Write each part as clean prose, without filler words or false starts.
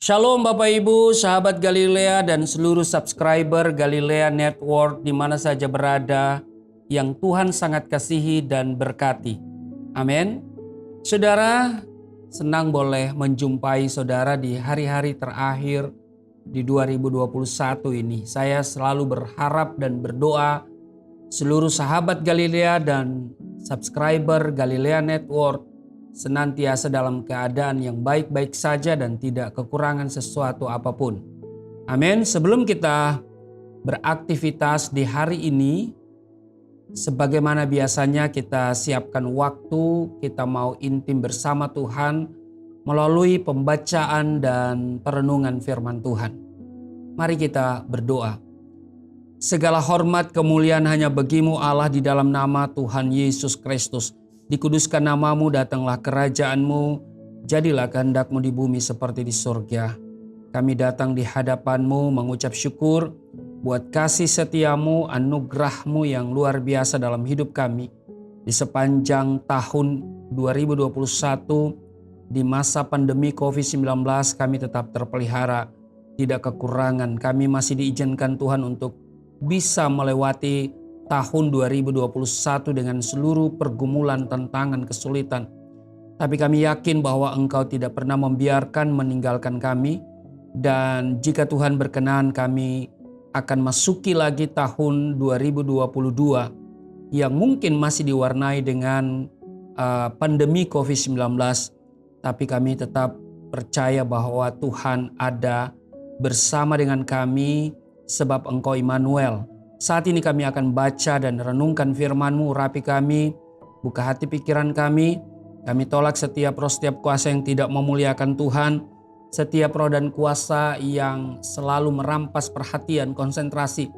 Shalom Bapak Ibu, sahabat Galilea dan seluruh subscriber Galilea Network di mana saja berada yang Tuhan sangat kasihi dan berkati. Amin. Saudara, senang boleh menjumpai saudara di hari-hari terakhir di 2021 ini. Saya selalu berharap dan berdoa seluruh sahabat Galilea dan subscriber Galilea Network senantiasa dalam keadaan yang baik-baik saja dan tidak kekurangan sesuatu apapun. Amin. Sebelum kita beraktivitas di hari ini, sebagaimana biasanya kita siapkan waktu, kita mau intim bersama Tuhan melalui pembacaan dan perenungan firman Tuhan. Mari kita berdoa. Segala hormat kemuliaan hanya bagimu Allah di dalam nama Tuhan Yesus Kristus. Dikuduskan namamu, datanglah kerajaanmu, jadilah kehendakmu di bumi seperti di surga. Kami datang di hadapanmu mengucap syukur buat kasih setiamu, anugerahmu yang luar biasa dalam hidup kami. Di sepanjang tahun 2021, di masa pandemi COVID-19 kami tetap terpelihara, tidak kekurangan. Kami masih diizinkan Tuhan untuk bisa melewati tahun 2021 dengan seluruh pergumulan, tantangan, kesulitan. Tapi kami yakin bahwa Engkau tidak pernah membiarkan meninggalkan kami. Dan jika Tuhan berkenan, kami akan masuki lagi tahun 2022 yang mungkin masih diwarnai dengan pandemi COVID-19. Tapi kami tetap percaya bahwa Tuhan ada bersama dengan kami sebab Engkau Immanuel. Saat ini kami akan baca dan renungkan firman-Mu, urapi kami, buka hati pikiran kami. Kami tolak setiap roh, setiap kuasa yang tidak memuliakan Tuhan. Setiap roh dan kuasa yang selalu merampas perhatian, konsentrasi,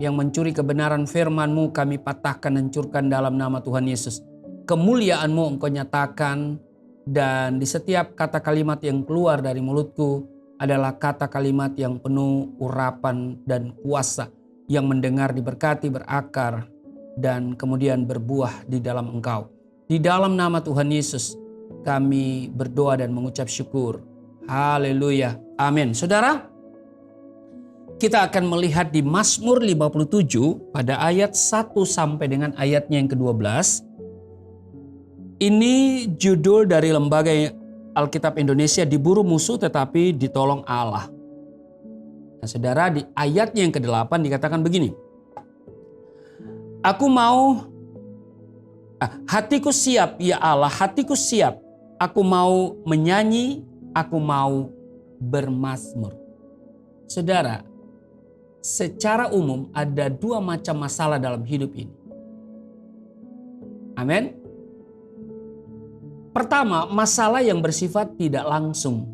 yang mencuri kebenaran firman-Mu, kami patahkan, hancurkan dalam nama Tuhan Yesus. Kemuliaan-Mu Engkau nyatakan, dan di setiap kata kalimat yang keluar dari mulutku adalah kata kalimat yang penuh urapan dan kuasa, yang mendengar diberkati, berakar, dan kemudian berbuah di dalam Engkau. Di dalam nama Tuhan Yesus kami berdoa dan mengucap syukur. Haleluya. Amin. Saudara, kita akan melihat di Mazmur 57 pada ayat 1 sampai dengan ayatnya yang ke-12. Ini judul dari Lembaga Alkitab Indonesia, Diburu Musuh Tetapi Ditolong Allah. Nah, saudara, di ayatnya yang ke-8 dikatakan begini. Hatiku siap ya Allah, hatiku siap. Aku mau menyanyi, aku mau bermazmur. Saudara, secara umum ada dua macam masalah dalam hidup ini. Amin. Pertama, masalah yang bersifat tidak langsung.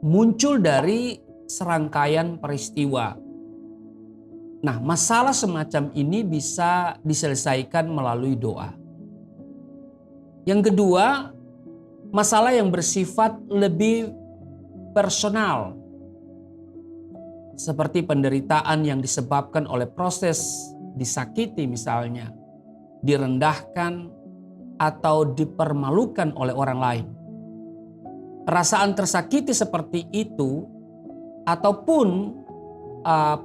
Muncul dari serangkaian peristiwa. Nah, masalah semacam ini bisa diselesaikan melalui doa. Yang kedua, masalah yang bersifat lebih personal. Seperti penderitaan yang disebabkan oleh proses disakiti misalnya, direndahkan atau dipermalukan oleh orang lain. Perasaan tersakiti seperti itu ataupun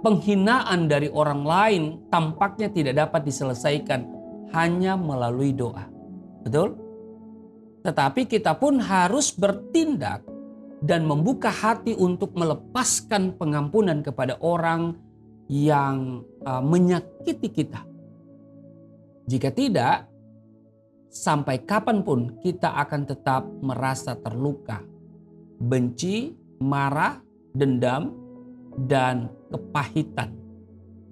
penghinaan dari orang lain tampaknya tidak dapat diselesaikan hanya melalui doa. Betul? Tetapi kita pun harus bertindak dan membuka hati untuk melepaskan pengampunan kepada orang yang menyakiti kita. Jika tidak, sampai kapanpun kita akan tetap merasa terluka, benci, marah, dendam, dan kepahitan,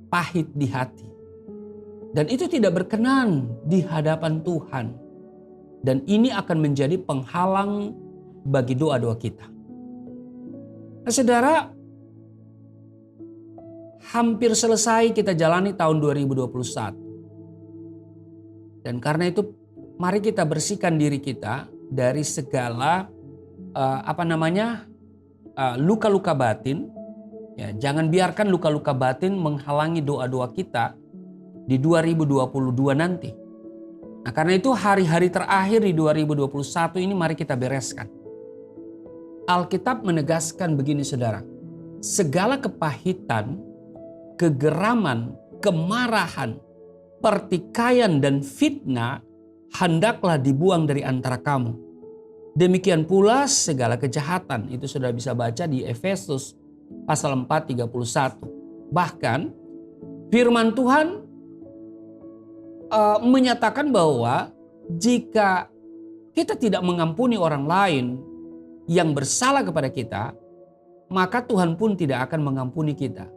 pahit di hati. Dan itu tidak berkenan di hadapan Tuhan. Dan ini akan menjadi penghalang bagi doa-doa kita. Nah, saudara, hampir selesai kita jalani tahun 2021. Dan karena itu mari kita bersihkan diri kita dari segala luka-luka batin. Ya, jangan biarkan luka-luka batin menghalangi doa-doa kita di 2022 nanti. Nah, karena itu hari-hari terakhir di 2021 ini mari kita bereskan. Alkitab menegaskan begini saudara. Segala kepahitan, kegeraman, kemarahan, pertikaian dan fitnah hendaklah dibuang dari antara kamu. Demikian pula segala kejahatan. Itu sudah bisa baca di Efesus pasal 4:31. Bahkan firman Tuhan menyatakan bahwa jika kita tidak mengampuni orang lain yang bersalah kepada kita, maka Tuhan pun tidak akan mengampuni kita.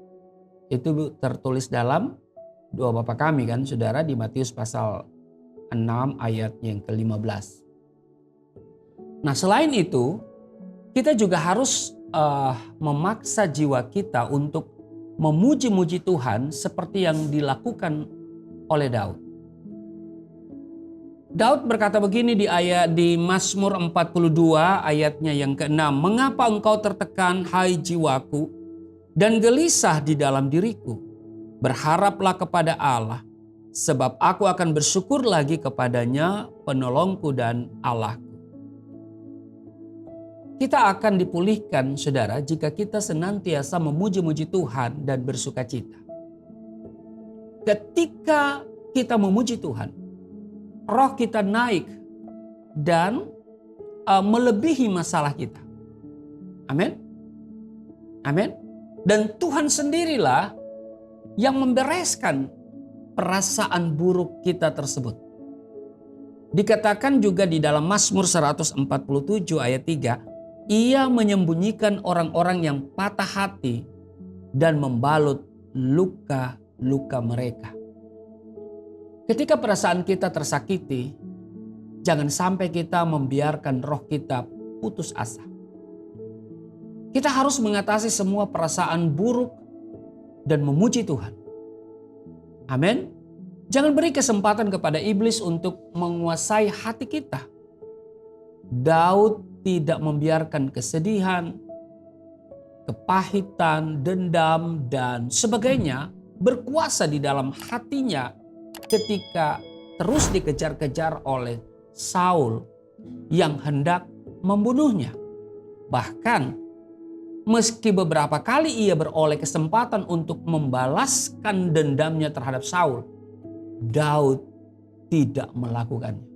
Itu tertulis dalam doa Bapa kami kan saudara di Matius pasal 6 ayat yang ke-15. Nah selain itu kita juga harus memaksa jiwa kita untuk memuji-muji Tuhan seperti yang dilakukan oleh Daud. Daud berkata begini di Mazmur 42 ayatnya yang ke-6. Mengapa engkau tertekan hai jiwaku dan gelisah di dalam diriku? Berharaplah kepada Allah, sebab aku akan bersyukur lagi kepadanya, penolongku dan Allahku. Kita akan dipulihkan saudara jika kita senantiasa memuji-muji Tuhan dan bersukacita. Ketika kita memuji Tuhan, roh kita naik dan melebihi masalah kita. Amin. Amin. Dan Tuhan sendirilah yang membereskan perasaan buruk kita tersebut. Dikatakan juga di dalam Mazmur 147 ayat 3, Ia menyembunyikan orang-orang yang patah hati dan membalut luka-luka mereka. Ketika perasaan kita tersakiti, jangan sampai kita membiarkan roh kita putus asa. Kita harus mengatasi semua perasaan buruk dan memuji Tuhan. Amin. Jangan beri kesempatan kepada iblis untuk menguasai hati kita. Daud tidak membiarkan kesedihan, kepahitan, dendam, dan sebagainya berkuasa di dalam hatinya ketika terus dikejar-kejar oleh Saul yang hendak membunuhnya. Bahkan meski beberapa kali ia beroleh kesempatan untuk membalaskan dendamnya terhadap Saul, Daud tidak melakukannya.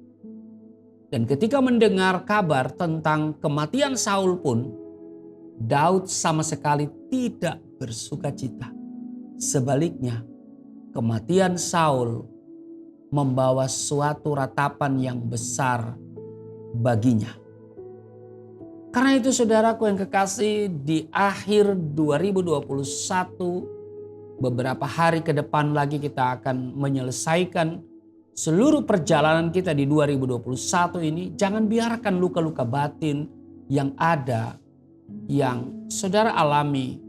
Dan ketika mendengar kabar tentang kematian Saul pun, Daud sama sekali tidak bersukacita. Sebaliknya, kematian Saul membawa suatu ratapan yang besar baginya. Karena itu saudaraku yang kekasih, di akhir 2021, beberapa hari ke depan lagi kita akan menyelesaikan seluruh perjalanan kita di 2021 ini. Jangan biarkan luka-luka batin yang ada, yang saudara alami,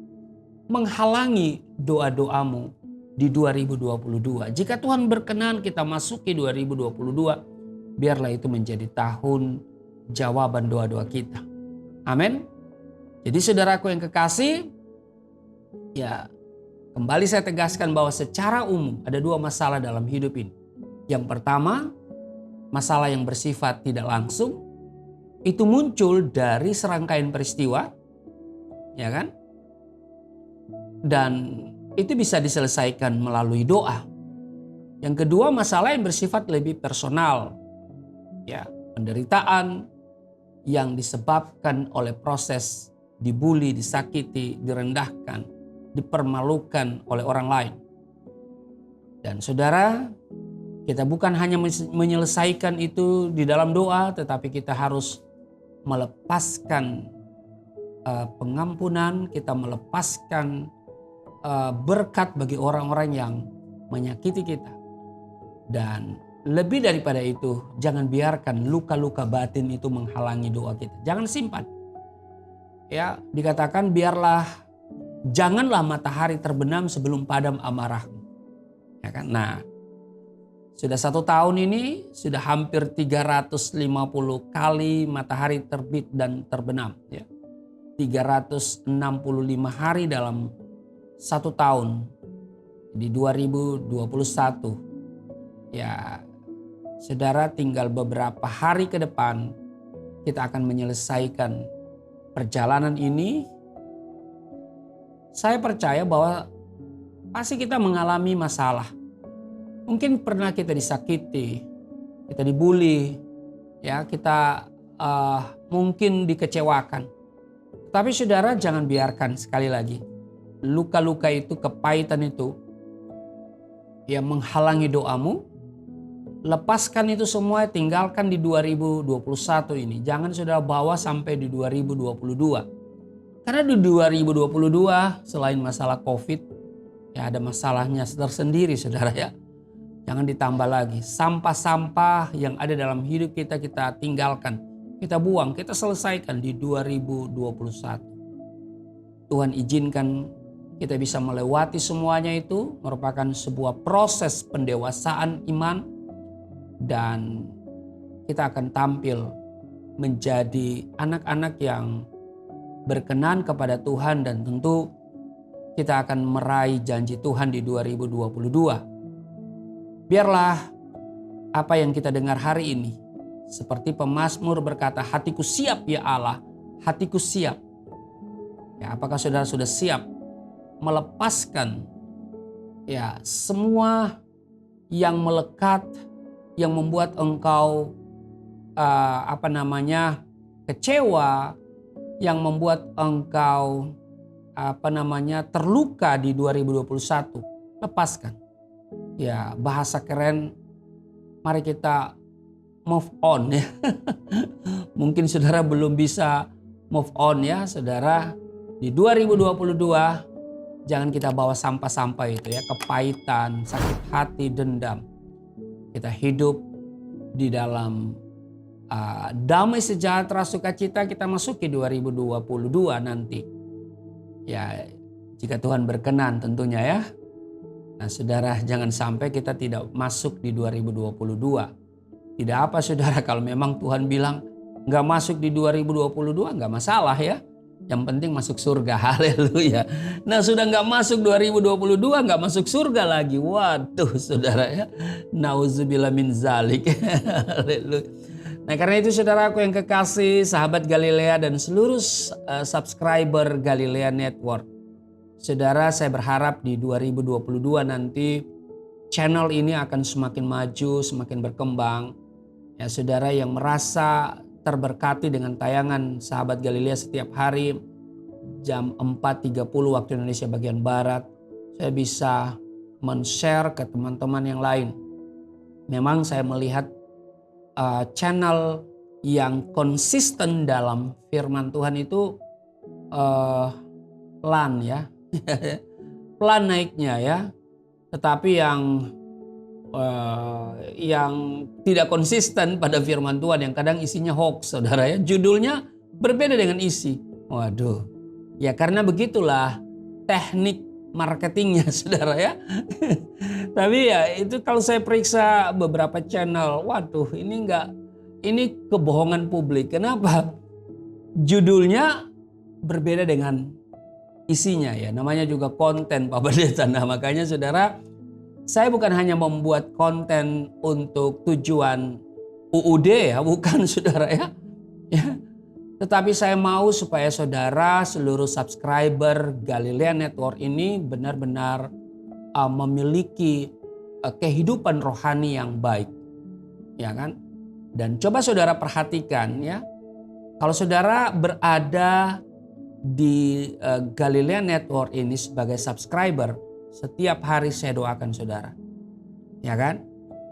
menghalangi doa-doamu di 2022. Jika Tuhan berkenan kita masuki 2022, biarlah itu menjadi tahun jawaban doa-doa kita. Amin. Jadi saudaraku yang kekasih, ya kembali saya tegaskan bahwa secara umum ada dua masalah dalam hidup ini. Yang pertama, masalah yang bersifat tidak langsung, itu muncul dari serangkaian peristiwa, ya kan? Dan itu bisa diselesaikan melalui doa. Yang kedua, masalah yang bersifat lebih personal, ya, penderitaan yang disebabkan oleh proses dibully, disakiti, direndahkan, dipermalukan oleh orang lain. Dan saudara, kita bukan hanya menyelesaikan itu di dalam doa, tetapi kita harus melepaskan pengampunan, kita melepaskan berkat bagi orang-orang yang menyakiti kita. Dan lebih daripada itu, jangan biarkan luka-luka batin itu menghalangi doa kita. Jangan simpan. Ya, dikatakan janganlah matahari terbenam sebelum padam amarahmu. Ya kan? Nah, sudah 1 tahun ini sudah hampir 350 kali matahari terbit dan terbenam. Ya. 365 hari dalam 1 tahun di 2021. Ya, saudara, tinggal beberapa hari ke depan kita akan menyelesaikan perjalanan ini, saya percaya bahwa pasti kita mengalami masalah. Mungkin pernah kita disakiti, kita dibully, ya kita mungkin dikecewakan. Tapi saudara, jangan biarkan, sekali lagi, luka-luka itu, kepahitan itu yang menghalangi doamu. Lepaskan itu semua, tinggalkan di 2021 ini. Jangan saudara bawa sampai di 2022. Karena di 2022 selain masalah COVID, ya ada masalahnya tersendiri saudara ya. Jangan ditambah lagi. Sampah-sampah yang ada dalam hidup kita, kita tinggalkan. Kita buang, kita selesaikan di 2021. Tuhan izinkan kita bisa melewati semuanya itu, merupakan sebuah proses pendewasaan iman. Dan kita akan tampil menjadi anak-anak yang berkenan kepada Tuhan, dan tentu kita akan meraih janji Tuhan di 2022. Biarlah apa yang kita dengar hari ini, seperti pemazmur berkata, hatiku siap ya Allah, hatiku siap. Ya, apakah saudara sudah siap melepaskan ya semua yang melekat, yang membuat engkau kecewa, yang membuat engkau terluka di 2021, lepaskan. Ya, bahasa keren, mari kita move on ya. Mungkin saudara belum bisa move on ya saudara. Di 2022 jangan kita bawa sampah-sampah itu ya, kepahitan, sakit hati, dendam. Kita hidup di dalam damai sejahtera sukacita, kita masuki 2022 nanti. Ya, jika Tuhan berkenan tentunya ya. Nah saudara, jangan sampai kita tidak masuk di 2022. Tidak apa saudara, kalau memang Tuhan bilang gak masuk di 2022 gak masalah ya. Yang penting masuk surga, haleluya. Nah sudah gak masuk 2022, gak masuk surga lagi. Waduh saudara ya, nauzubillah min zalik. Haleluya. Nah karena itu saudaraku yang kekasih, sahabat Galilea dan seluruh subscriber Galilea Network. Saudara, saya berharap di 2022 nanti channel ini akan semakin maju, semakin berkembang. Ya saudara yang merasa terberkati dengan tayangan sahabat Galilea setiap hari jam 4.30 waktu Indonesia bagian Barat, saya bisa men-share ke teman-teman yang lain. Memang saya melihat channel yang konsisten dalam firman Tuhan itu pelan ya, pelan naiknya ya. Tetapi yang tidak konsisten pada firman Tuhan, yang kadang isinya hoax saudara ya, judulnya berbeda dengan isi. Waduh, ya karena begitulah teknik marketingnya saudara ya. Tapi ya itu kalau saya periksa beberapa channel, waduh ini kebohongan publik. Kenapa? Judulnya berbeda dengan isinya ya, namanya juga konten Pak Pendeta. Nah makanya saudara, saya bukan hanya membuat konten untuk tujuan UUD ya, bukan saudara ya. Tetapi saya mau supaya saudara seluruh subscriber Galilea Network ini benar-benar memiliki kehidupan rohani yang baik. Ya kan? Dan coba saudara perhatikan ya, kalau saudara berada di Galilea Network ini sebagai subscriber, setiap hari saya doakan saudara. Ya kan?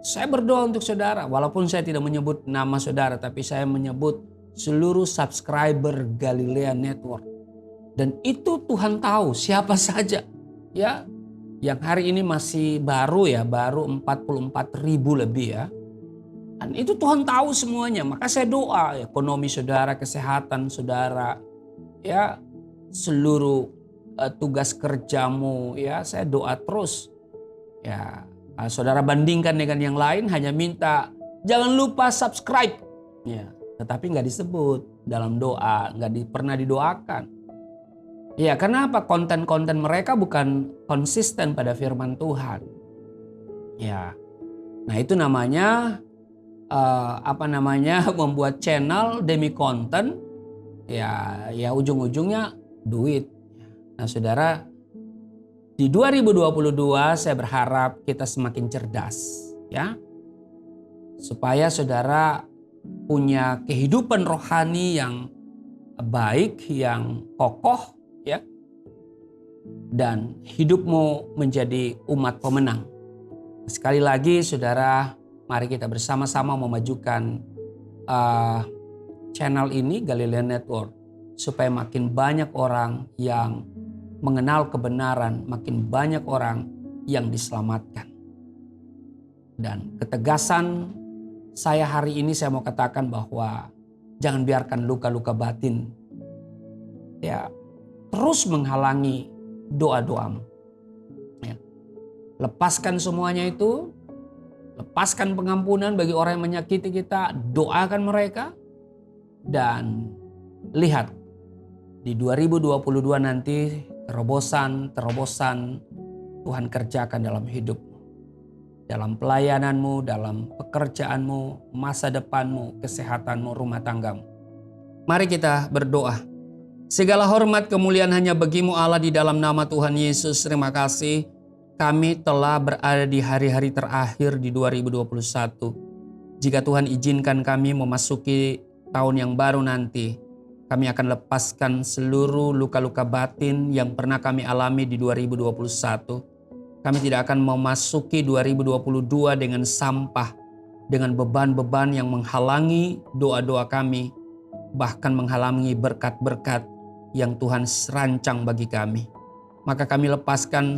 Saya berdoa untuk saudara. Walaupun saya tidak menyebut nama saudara, tapi saya menyebut seluruh subscriber Galilea Network. Dan itu Tuhan tahu siapa saja. Ya, yang hari ini masih baru ya, baru 44.000 lebih ya. Dan itu Tuhan tahu semuanya. Maka saya doa ekonomi saudara, kesehatan saudara, ya seluruh tugas kerjamu ya, saya doa terus. Ya, saudara bandingkan dengan yang lain, hanya minta jangan lupa subscribe. Ya, tetapi nggak disebut dalam doa, pernah didoakan. Ya, kenapa? Konten-konten mereka bukan konsisten pada firman Tuhan. Ya, nah itu namanya membuat channel demi konten, ya ujung-ujungnya duit. Nah saudara, di 2022 saya berharap kita semakin cerdas ya. Supaya saudara punya kehidupan rohani yang baik, yang kokoh ya. Dan hidupmu menjadi umat pemenang. Sekali lagi saudara, mari kita bersama-sama memajukan channel ini Galilea Network. Supaya makin banyak orang yang mengenal kebenaran, makin banyak orang yang diselamatkan. Dan ketegasan saya hari ini saya mau katakan bahwa jangan biarkan luka-luka batin ya terus menghalangi doa-doamu. Ya. Lepaskan semuanya itu, lepaskan pengampunan bagi orang yang menyakiti kita, doakan mereka, dan lihat di 2022 nanti terobosan Tuhan kerjakan dalam hidupmu. Dalam pelayananmu, dalam pekerjaanmu, masa depanmu, kesehatanmu, rumah tanggamu. Mari kita berdoa. Segala hormat kemuliaan hanya bagimu Allah di dalam nama Tuhan Yesus. Terima kasih kami telah berada di hari-hari terakhir di 2021. Jika Tuhan izinkan kami memasuki tahun yang baru nanti, kami akan lepaskan seluruh luka-luka batin yang pernah kami alami di 2021. Kami tidak akan memasuki 2022 dengan sampah, dengan beban-beban yang menghalangi doa-doa kami, bahkan menghalangi berkat-berkat yang Tuhan rancang bagi kami. Maka kami lepaskan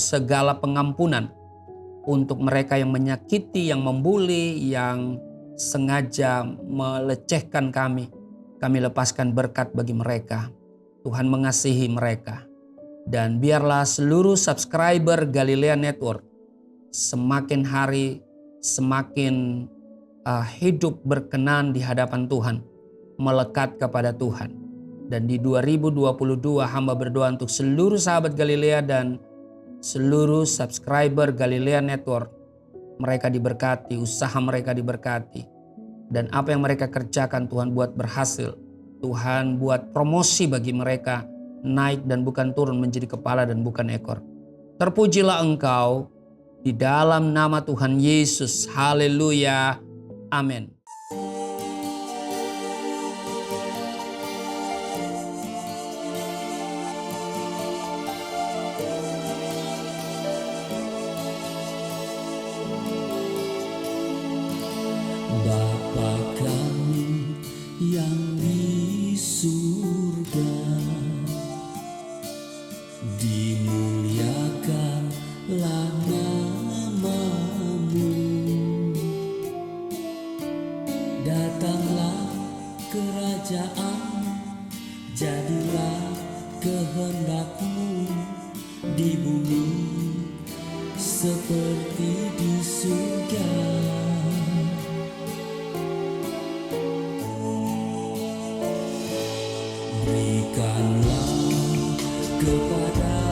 segala pengampunan untuk mereka yang menyakiti, yang membuli, yang sengaja melecehkan kami. Kami lepaskan berkat bagi mereka. Tuhan mengasihi mereka. Dan biarlah seluruh subscriber Galilea Network semakin hari semakin hidup berkenan di hadapan Tuhan, melekat kepada Tuhan. Dan di 2022 hamba berdoa untuk seluruh sahabat Galilea dan seluruh subscriber Galilea Network. Mereka diberkati, usaha mereka diberkati. Dan apa yang mereka kerjakan Tuhan buat berhasil. Tuhan buat promosi bagi mereka, naik dan bukan turun, menjadi kepala dan bukan ekor. Terpujilah Engkau di dalam nama Tuhan Yesus. Haleluya. Amin. Bapa kami yang di surga, dimuliakanlah nama-Mu. Datanglah kerajaan, jadilah kehendak-Mu di bumi seperti di surga. Berikanlah kepada